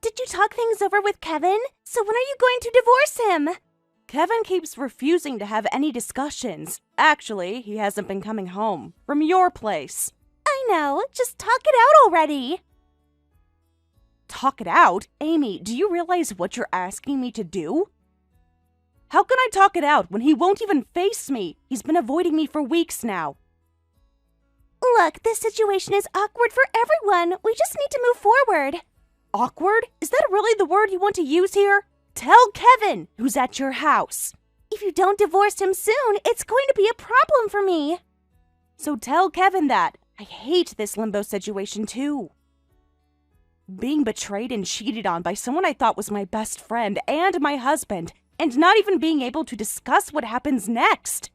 did you talk things over with Kevin? So when are you going to divorce him? Kevin keeps refusing to have any discussions. Actually, he hasn't been coming home from your place. I know, just talk it out already. Talk it out? Amy, do you realize what you're asking me to do? How can I talk it out when he won't even face me? He's been avoiding me for weeks now. Look, this situation is awkward for everyone. We just need to move forward. Awkward? Is that really the word you want to use here? Tell Kevin, who's at your house. If you don't divorce him soon, it's going to be a problem for me. So tell Kevin that. I hate this limbo situation too. Being betrayed and cheated on by someone I thought was my best friend and my husband, and not even being able to discuss what happens next.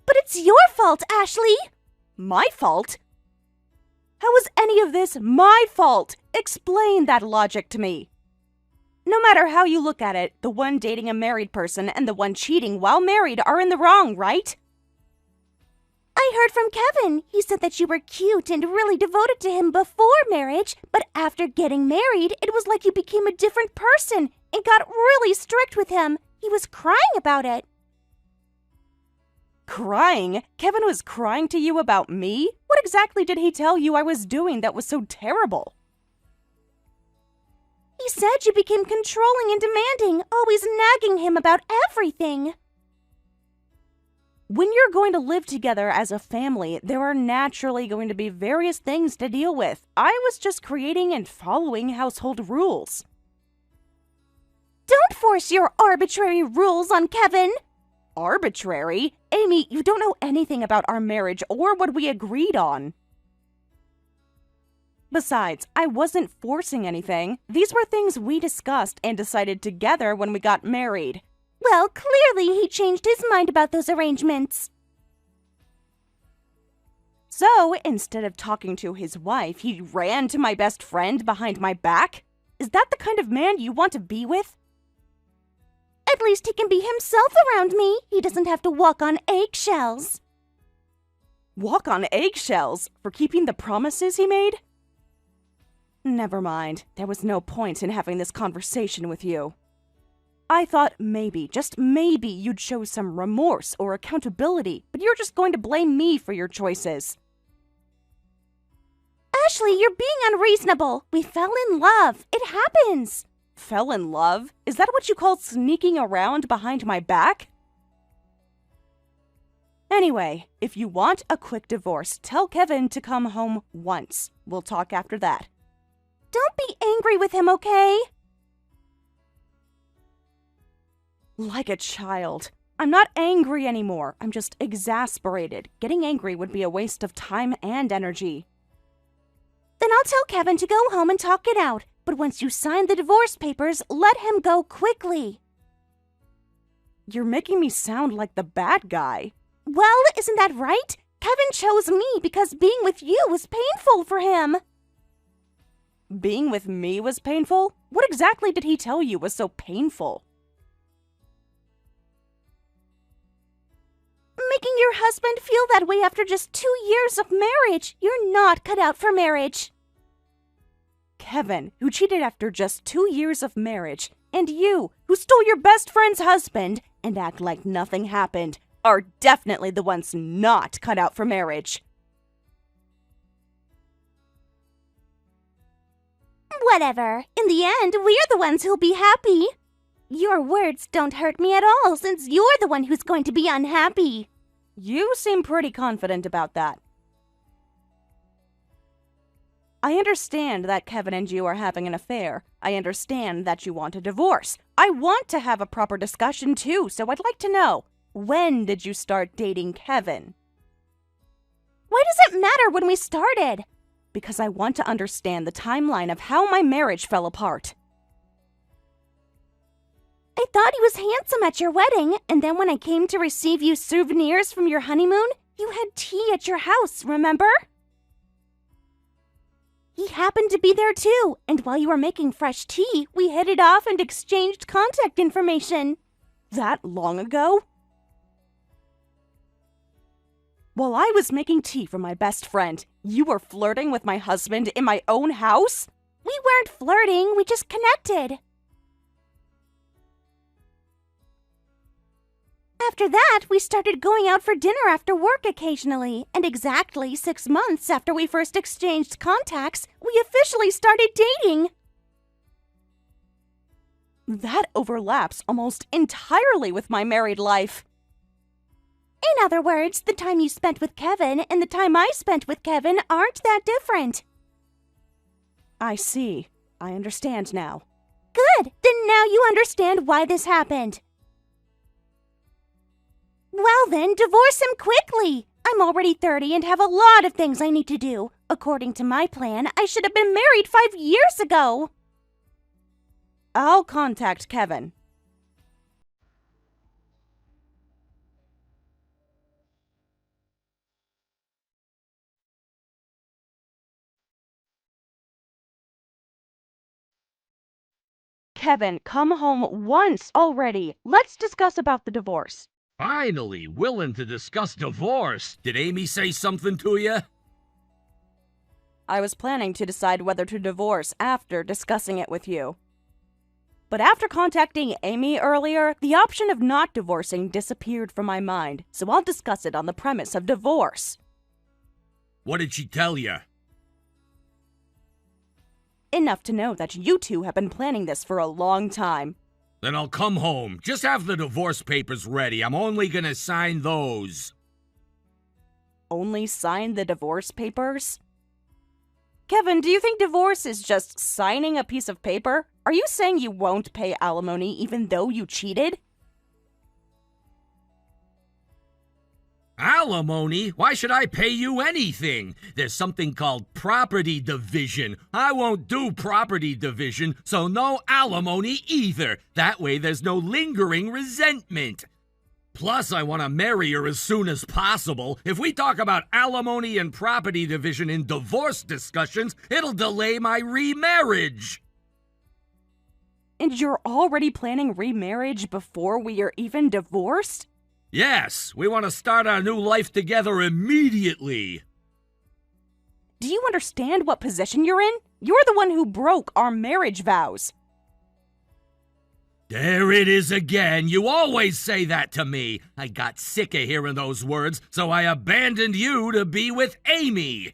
But it's your fault, Ashley! My fault? How is any of this my fault? Explain that logic to me. No matter how you look at it, the one dating a married person and the one cheating while married are in the wrong, right? I heard from Kevin. He said that you were cute and really devoted to him before marriage, but after getting married, it was like you became a different person and got really strict with him. He was crying about it. Crying? Kevin was crying to you about me? What exactly did he tell you I was doing that was so terrible? He said you became controlling and demanding, always nagging him about everything. When you're going to live together as a family, there are naturally going to be various things to deal with. I was just creating and following household rules. Don't force your arbitrary rules on Kevin. Arbitrary? Amy, you don't know anything about our marriage or what we agreed on. Besides, I wasn't forcing anything. These were things we discussed and decided together when we got married. Well, clearly he changed his mind about those arrangements. So, instead of talking to his wife, he ran to my best friend behind my back? Is that the kind of man you want to be with? At least he can be himself around me. He doesn't have to walk on eggshells. Walk on eggshells? For keeping the promises he made? Never mind. There was no point in having this conversation with you. I thought maybe, just maybe, you'd show some remorse or accountability, but you're just going to blame me for your choices. Ashley, you're being unreasonable. We fell in love. It happens. Fell in love? Is that what you call sneaking around behind my back? Anyway, if you want a quick divorce, tell Kevin to come home once. We'll talk after that. Don't be angry with him, okay? Like a child. I'm not angry anymore. I'm just exasperated. Getting angry would be a waste of time and energy. Then I'll tell Kevin to go home and talk it out. But once you sign the divorce papers, let him go quickly. You're making me sound like the bad guy. Well, isn't that right? Kevin chose me because being with you was painful for him. Being with me was painful? What exactly did he tell you was so painful? Making your husband feel that way after just 2 years of marriage. You're not cut out for marriage. Kevin, who cheated after just 2 years of marriage, and you, who stole your best friend's husband and act like nothing happened, are definitely the ones not cut out for marriage. Whatever. In the end, we're the ones who'll be happy. Your words don't hurt me at all, since you're the one who's going to be unhappy. You seem pretty confident about that. I understand that Kevin and you are having an affair. I understand that you want a divorce. I want to have a proper discussion too, so I'd like to know, when did you start dating Kevin? Why does it matter when we started? Because I want to understand the timeline of how my marriage fell apart. I thought he was handsome at your wedding, and then when I came to receive you souvenirs from your honeymoon, you had tea at your house, remember? He happened to be there too, and while you were making fresh tea, we hit it off and exchanged contact information. That long ago? While I was making tea for my best friend, you were flirting with my husband in my own house? We We weren't flirting, we just connected. After that, we started going out for dinner after work occasionally, and exactly 6 months after we first exchanged contacts, we officially started dating. That overlaps almost entirely with my married life. In other words, the time you spent with Kevin and the time I spent with Kevin aren't that different. I see. I understand now. Good! Then now you understand why this happened. Well then, divorce him quickly! I'm already 30 and have a lot of things I need to do. According to my plan, I should have been married 5 years ago. I'll contact Kevin. Kevin, come home once already. Let's discuss about the divorce. Finally, willing to discuss divorce. Did Amy say something to you? I was planning to decide whether to divorce after discussing it with you. But after contacting Amy earlier, the option of not divorcing disappeared from my mind, so I'll discuss it on the premise of divorce. What did she tell you? Enough to know that you two have been planning this for a long time. Then I'll come home. Just have the divorce papers ready. I'm only gonna sign those. Only sign the divorce papers? Kevin, do you think divorce is just signing a piece of paper? Are you saying you won't pay alimony even though you cheated? Alimony? Why should I pay you anything? There's something called property division. I won't do property division, so no alimony either. That way there's no lingering resentment. Plus, I want to marry her as soon as possible. If we talk about alimony and property division in divorce discussions, it'll delay my remarriage. And you're already planning remarriage before we are even divorced? Yes, we want to start our new life together immediately. Do you understand what position you're in? You're the one who broke our marriage vows. There it is again. You always say that to me. I got sick of hearing those words, so I abandoned you to be with Amy.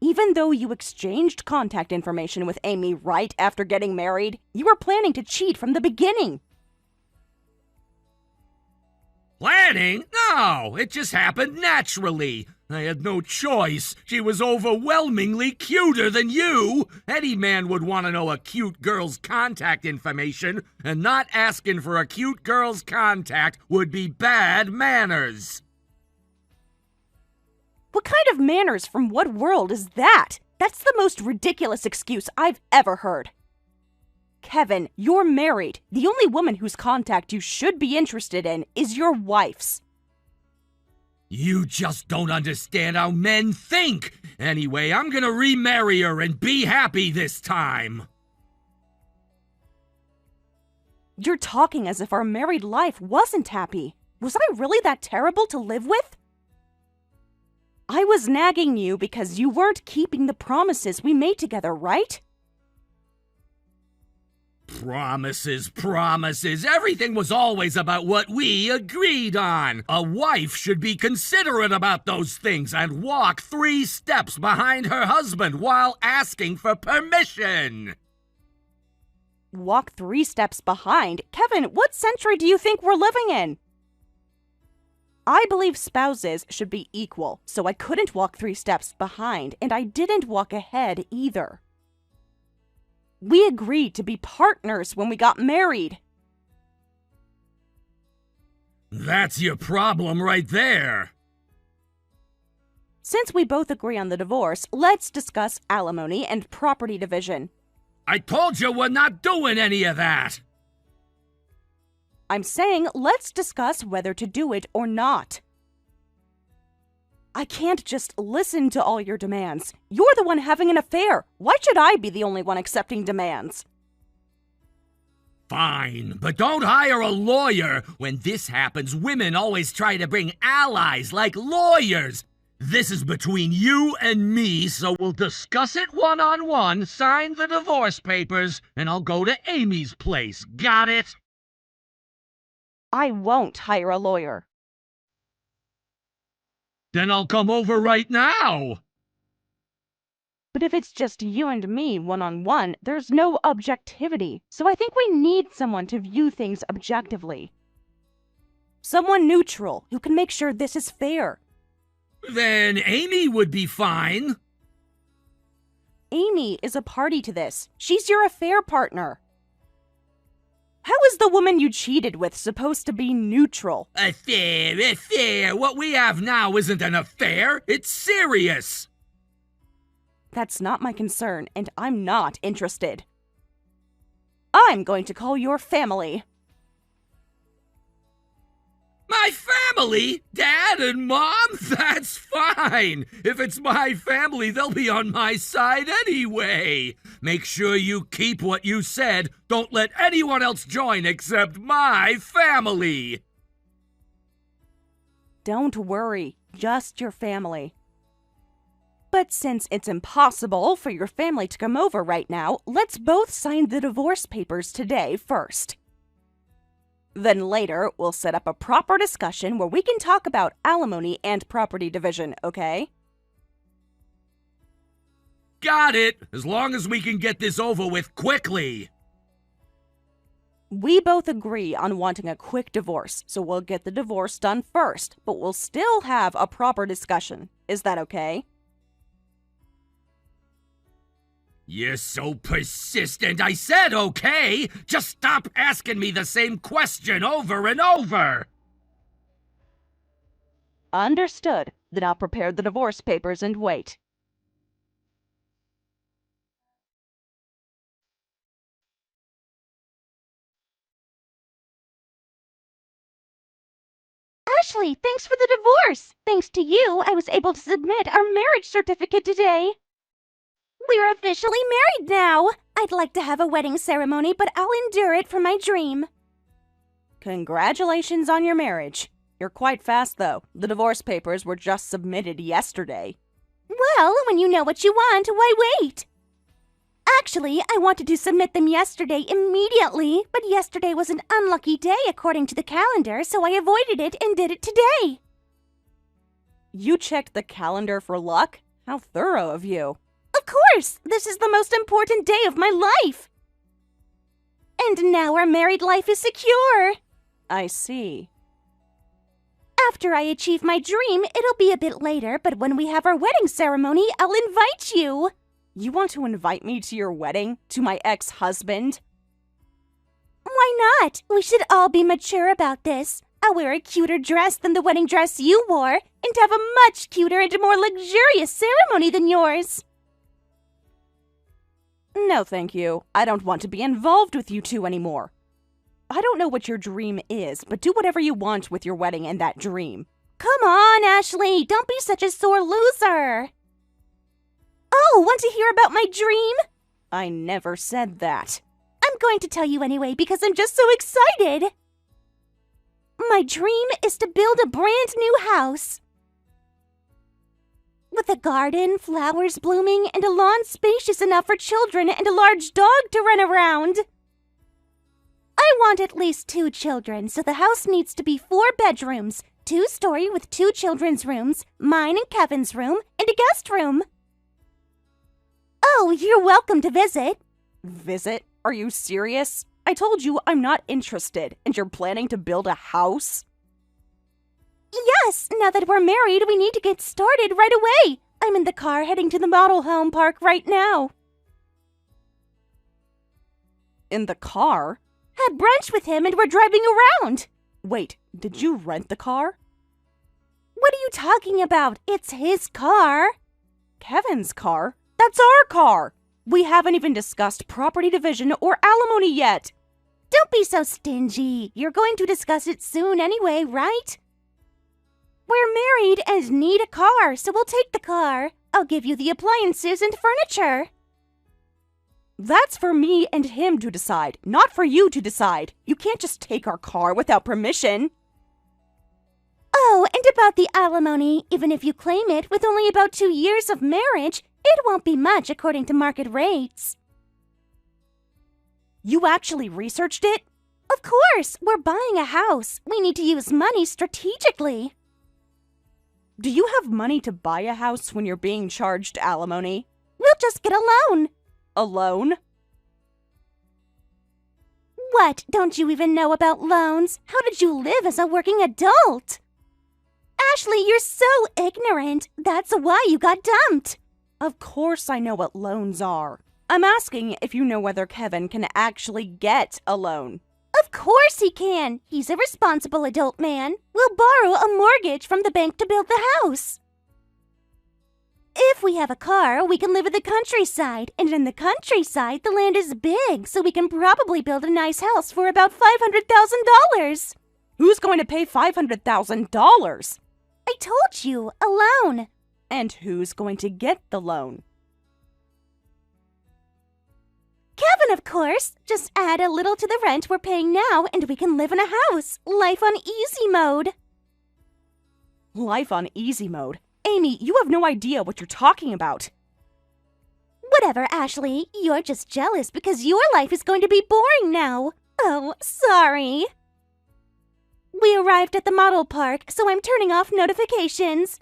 Even though you exchanged contact information with Amy right after getting married, you were planning to cheat from the beginning. Planning? No, it just happened naturally. I had no choice. She was overwhelmingly cuter than you. Any man would want to know a cute girl's contact information, and not asking for a cute girl's contact would be bad manners. What kind of manners from what world is that? That's the most ridiculous excuse I've ever heard. Kevin, you're married. The only woman whose contact you should be interested in is your wife's. You just don't understand how men think. Anyway, I'm gonna remarry her and be happy this time. You're talking as if our married life wasn't happy. Was I really that terrible to live with? I was nagging you because you weren't keeping the promises we made together, right? Promises. Everything was always about what we agreed on. A wife should be considerate about those things and walk 3 steps behind her husband while asking for permission. Walk 3 steps behind? Kevin, what century do you think we're living in? I believe spouses should be equal, so I couldn't walk 3 steps behind, and I didn't walk ahead either. We agreed to be partners when we got married. That's your problem right there. Since we both agree on the divorce, let's discuss alimony and property division. I told you we're not doing any of that. I'm saying let's discuss whether to do it or not. I can't just listen to all your demands. You're the one having an affair. Why should I be the only one accepting demands? Fine, but don't hire a lawyer. When this happens, women always try to bring allies like lawyers. This is between you and me, so we'll discuss it one-on-one, sign the divorce papers, and I'll go to Amy's place. Got it? I won't hire a lawyer. Then I'll come over right now. But if it's just you and me one-on-one, there's no objectivity. So I think we need someone to view things objectively. Someone neutral who can make sure this is fair. Then Amy would be fine. Amy is a party to this. She's your affair partner. How is the woman you cheated with supposed to be neutral? Affair. What we have now isn't an affair. It's serious. That's not my concern, and I'm not interested. I'm going to call your family. My family? Dad and Mom? That's fine. If it's my family, they'll be on my side anyway. Make sure you keep what you said. Don't let anyone else join except my family. Don't worry, just your family. But since it's impossible for your family to come over right now, let's both sign the divorce papers today first. Then later, we'll set up a proper discussion where we can talk about alimony and property division, okay? Got it, as long as we can get this over with quickly. We both agree on wanting a quick divorce, so we'll get the divorce done first, but we'll still have a proper discussion. Is that okay? You're so persistent. I said okay. Just stop asking me the same question over and over. Understood. Then I'll prepare the divorce papers and wait. Ashley, thanks for the divorce. Thanks to you, I was able to submit our marriage certificate today. We're officially married now. I'd like to have a wedding ceremony, but I'll endure it for my dream. Congratulations on your marriage. You're quite fast, though. The divorce papers were just submitted yesterday. Well, when you know what you want, why wait? Actually, I wanted to submit them yesterday immediately, but yesterday was an unlucky day according to the calendar, so I avoided it and did it today. You checked the calendar for luck? How thorough of you. Of course! This is the most important day of my life! And now our married life is secure! I see. After I achieve my dream, it'll be a bit later, but when we have our wedding ceremony, I'll invite you! You want to invite me to your wedding? To my ex-husband? Why not? We should all be mature about this. I'll wear a cuter dress than the wedding dress you wore, and have a much cuter and more luxurious ceremony than yours. No, thank you. I don't want to be involved with you two anymore. I don't know what your dream is, but do whatever you want with your wedding and that dream. Come on, Ashley. Don't be such a sore loser. Oh, want to hear about my dream? I never said that. I'm going to tell you anyway because I'm just so excited. My dream is to build a brand new house. With a garden, flowers blooming, and a lawn spacious enough for children and a large dog to run around. I want at least 2 children, so the house needs to be 4 bedrooms, 2-story with 2 children's rooms, mine and Kevin's room, and a guest room. Oh, you're welcome to visit. Visit? Are you serious? I told you I'm not interested, and you're planning to build a house? Yes, now that we're married, we need to get started right away. I'm in the car heading to the model home park right now. In the car? Had brunch with him and we're driving around. Wait, did you rent the car? What are you talking about? It's his car. Kevin's car? That's our car! We haven't even discussed property division or alimony yet. Don't be so stingy. You're going to discuss it soon anyway, right? We're married and need a car, so we'll take the car. I'll give you the appliances and furniture. That's for me and him to decide, not for you to decide. You can't just take our car without permission. Oh, and about the alimony, even if you claim it with only about 2 years of marriage, it won't be much according to market rates. You actually researched it? Of course, we're buying a house. We need to use money strategically. Do you have money to buy a house when you're being charged alimony? We'll just get a loan. A loan? What? Don't you even know about loans? How did you live as a working adult? Ashley, you're so ignorant. That's why you got dumped. Of course I know what loans are. I'm asking if you know whether Kevin can actually get a loan. Of course he can. He's a responsible adult man. We'll borrow a mortgage from the bank to build the house. If we have a car, we can live in the countryside. And in the countryside, the land is big, so we can probably build a nice house for about $500,000. Who's going to pay $500,000? I told you, a loan. And who's going to get the loan? Kevin, of course. Just add a little to the rent we're paying now, and we can live in a house. Life on easy mode. Life on easy mode? Amy, you have no idea what you're talking about. Whatever, Ashley. You're just jealous because your life is going to be boring now. Oh, sorry. We arrived at the model park, so I'm turning off notifications.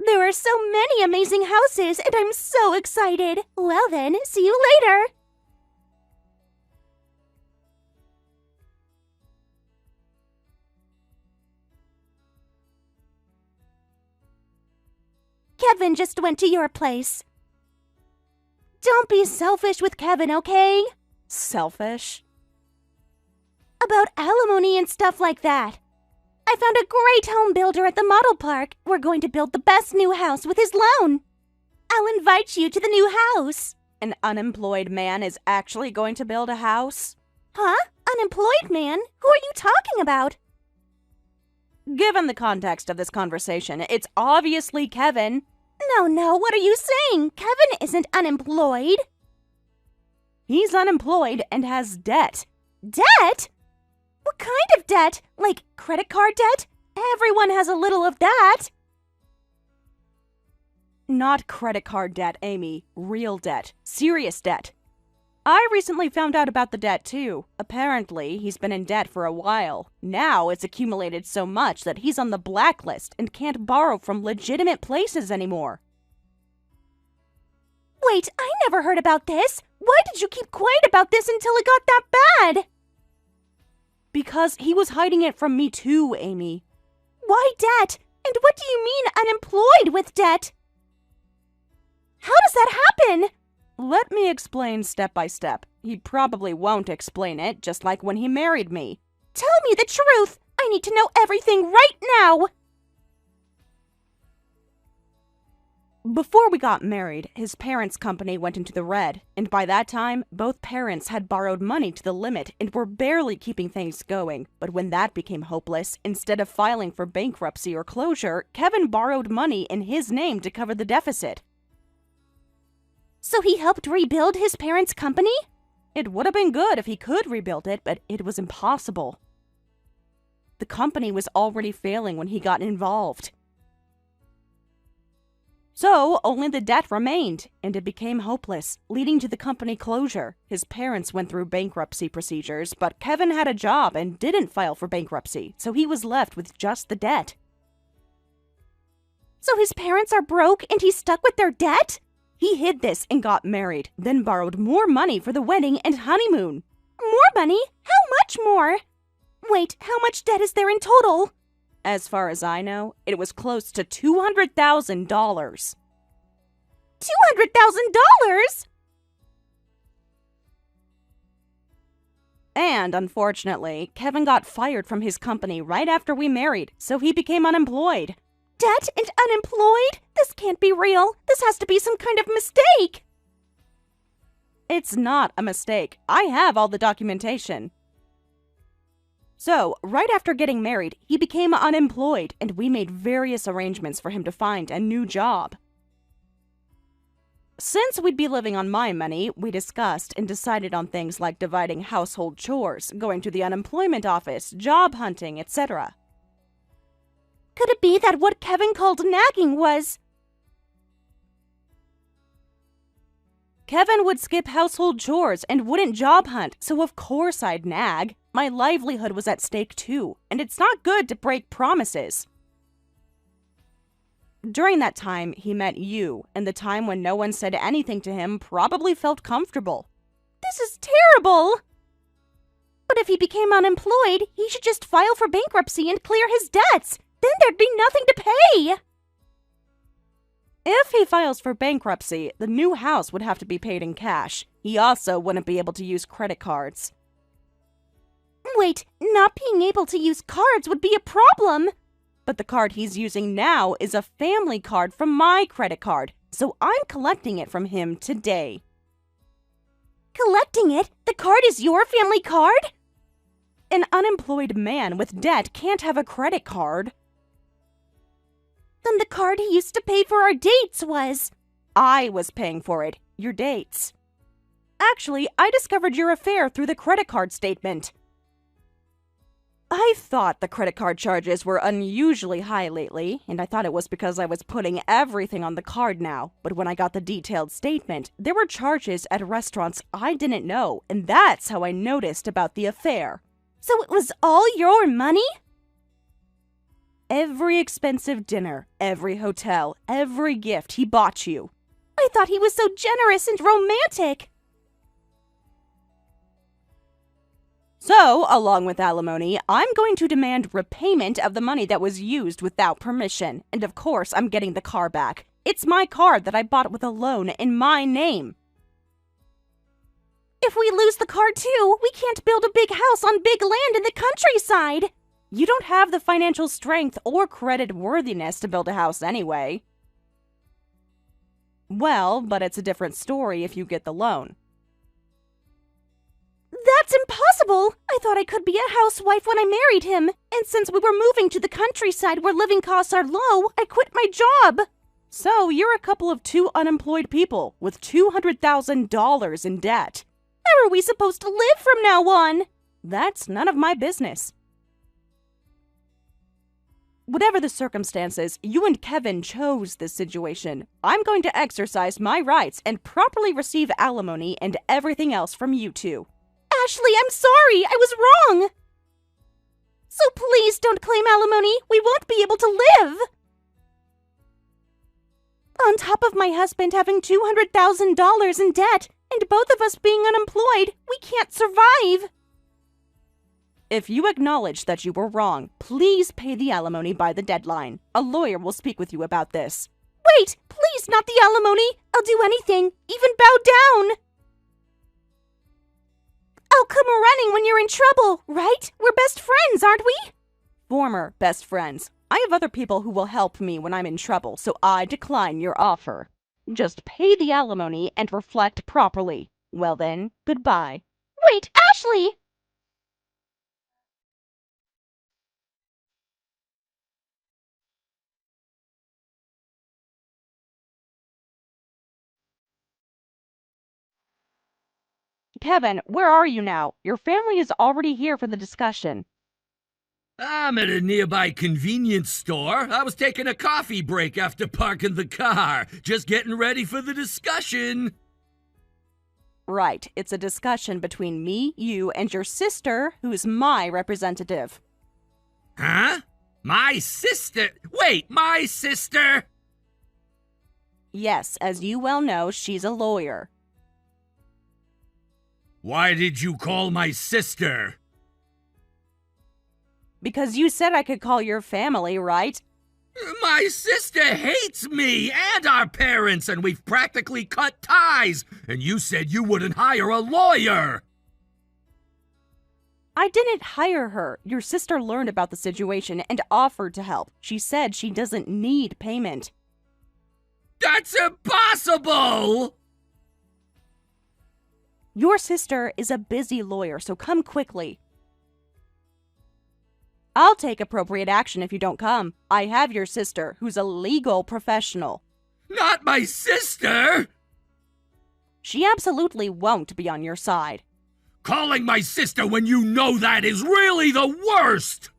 There are so many amazing houses, and I'm so excited. Well then, see you later. Kevin just went to your place. Don't be selfish with Kevin, okay? Selfish? About alimony and stuff like that. I found a great home builder at the model park. We're going to build the best new house with his loan. I'll invite you to the new house. An unemployed man is actually going to build a house? Huh? Unemployed man? Who are you talking about? Given the context of this conversation, it's obviously Kevin. No, what are you saying? Kevin isn't unemployed. He's unemployed and has debt. Debt? What kind of debt? Like credit card debt? Everyone has a little of that. Not credit card debt, Amy. Real debt. Serious debt. I recently found out about the debt, too. Apparently, he's been in debt for a while. Now it's accumulated so much that he's on the blacklist and can't borrow from legitimate places anymore. Wait, I never heard about this. Why did you keep quiet about this until it got that bad? Because he was hiding it from me too, Amy. Why debt? And what do you mean unemployed with debt? How does that happen? Let me explain step by step. He probably won't explain it, just like when he married me. Tell me the truth. I need to know everything right now. Before we got married, his parents' company went into the red, and by that time, both parents had borrowed money to the limit and were barely keeping things going. But when that became hopeless, instead of filing for bankruptcy or closure, Kevin borrowed money in his name to cover the deficit. So he helped rebuild his parents' company? It would have been good if he could rebuild it, but it was impossible. The company was already failing when he got involved. So, only the debt remained, and it became hopeless, leading to the company closure. His parents went through bankruptcy procedures, but Kevin had a job and didn't file for bankruptcy, so he was left with just the debt. So his parents are broke and he's stuck with their debt? He hid this and got married, then borrowed more money for the wedding and honeymoon. More money? How much more? Wait, how much debt is there in total? As far as I know, it was close to $200,000. $200,000? And, unfortunately, Kevin got fired from his company right after we married, so he became unemployed. Debt and unemployed? This can't be real. This has to be some kind of mistake. It's not a mistake. I have all the documentation. So, right after getting married, he became unemployed, and we made various arrangements for him to find a new job. Since we'd be living on my money, we discussed and decided on things like dividing household chores, going to the unemployment office, job hunting, etc. Could it be that what Kevin called nagging was... Kevin would skip household chores and wouldn't job hunt, so of course I'd nag. My livelihood was at stake too, and it's not good to break promises. During that time, he met you, and the time when no one said anything to him probably felt comfortable. This is terrible! But if he became unemployed, he should just file for bankruptcy and clear his debts. Then there'd be nothing to pay! If he files for bankruptcy, the new house would have to be paid in cash. He also wouldn't be able to use credit cards. Wait, not being able to use cards would be a problem! But the card he's using now is a family card from my credit card, so I'm collecting it from him today. Collecting it? The card is your family card? An unemployed man with debt can't have a credit card. Then the card he used to pay for our dates was... I was paying for it, your dates. Actually, I discovered your affair through the credit card statement. I thought the credit card charges were unusually high lately, and I thought it was because I was putting everything on the card now. But when I got the detailed statement, there were charges at restaurants I didn't know, and that's how I noticed about the affair. So it was all your money? Every expensive dinner, every hotel, every gift he bought you. I thought he was so generous and romantic. So, along with alimony, I'm going to demand repayment of the money that was used without permission. And of course, I'm getting the car back. It's my car that I bought with a loan in my name. If we lose the car too, we can't build a big house on big land in the countryside. You don't have the financial strength or credit worthiness to build a house anyway. Well, but it's a different story if you get the loan. That's impossible! I thought I could be a housewife when I married him, and since we were moving to the countryside where living costs are low, I quit my job. So you're a couple of two unemployed people with $200,000 in debt. How are we supposed to live from now on? That's none of my business. Whatever the circumstances, you and Kevin chose this situation. I'm going to exercise my rights and properly receive alimony and everything else from you two. Ashley, I'm sorry. I was wrong. So please don't claim alimony. We won't be able to live. On top of my husband having $200,000 in debt and both of us being unemployed, we can't survive. If you acknowledge that you were wrong, please pay the alimony by the deadline. A lawyer will speak with you about this. Wait, please, not the alimony. I'll do anything, even bow down. I'll come running when you're in trouble, right? We're best friends, aren't we? Former best friends. I have other people who will help me when I'm in trouble, so I decline your offer. Just pay the alimony and reflect properly. Well then, goodbye. Wait, Ashley! Kevin, where are you now? Your family is already here for the discussion. I'm at a nearby convenience store. I was taking a coffee break after parking the car. Just getting ready for the discussion. Right, it's a discussion between me, you, and your sister, who's my representative. Huh? My sister? Wait, my sister? Yes, as you well know, she's a lawyer. Why did you call my sister? Because you said I could call your family, right? My sister hates me and our parents, and we've practically cut ties. And you said you wouldn't hire a lawyer. I didn't hire her. Your sister learned about the situation and offered to help. She said she doesn't need payment. That's impossible! Your sister is a busy lawyer, so come quickly. I'll take appropriate action if you don't come. I have your sister, who's a legal professional. Not my sister! She absolutely won't be on your side. Calling my sister when you know that is really the worst!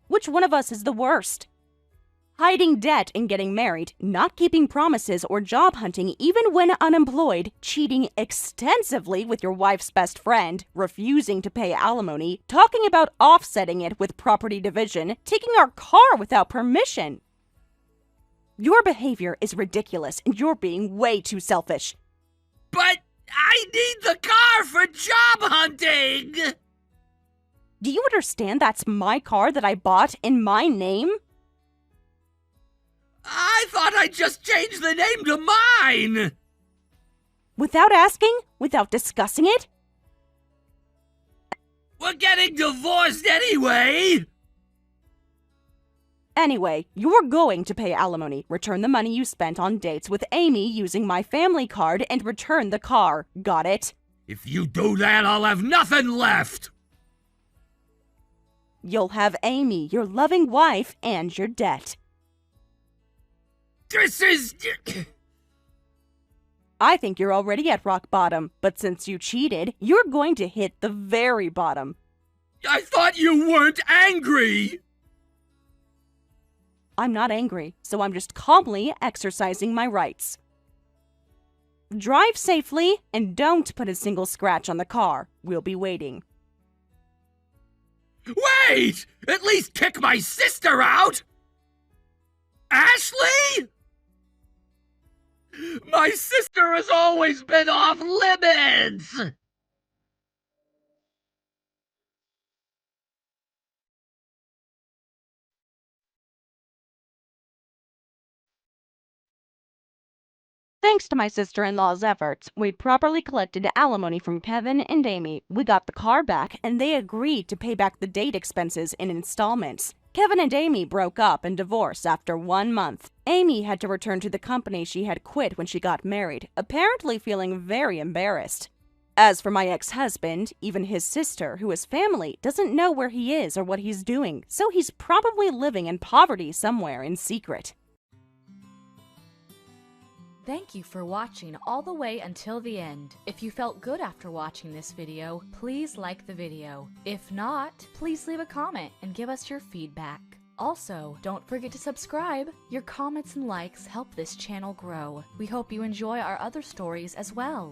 Which one of us is the worst? Hiding debt and getting married, not keeping promises or job hunting even when unemployed, cheating extensively with your wife's best friend, refusing to pay alimony, talking about offsetting it with property division, taking our car without permission. Your behavior is ridiculous and you're being way too selfish. But I need the car for job hunting! Do you understand that's my car that I bought in my name? I thought I just changed the name to mine! Without asking? Without discussing it? We're getting divorced anyway! Anyway, you're going to pay alimony, return the money you spent on dates with Amy using my family card, and return the car. Got it? If you do that, I'll have nothing left! You'll have Amy, your loving wife, and your debt. This is... I think you're already at rock bottom, but since you cheated, you're going to hit the very bottom. I thought you weren't angry! I'm not angry, so I'm just calmly exercising my rights. Drive safely and don't put a single scratch on the car. We'll be waiting. Wait! At least kick my sister out! Ashley? My sister has always been off limits! Thanks to my sister-in-law's efforts, we properly collected alimony from Kevin and Amy. We got the car back, and they agreed to pay back the date expenses in installments. Kevin and Amy broke up and divorced after 1 month. Amy had to return to the company she had quit when she got married, apparently feeling very embarrassed. As for my ex-husband, even his sister, who is family, doesn't know where he is or what he's doing, so he's probably living in poverty somewhere in secret. Thank you for watching all the way until the end. If you felt good after watching this video, please like the video. If not, please leave a comment and give us your feedback. Also, don't forget to subscribe. Your comments and likes help this channel grow. We hope you enjoy our other stories as well.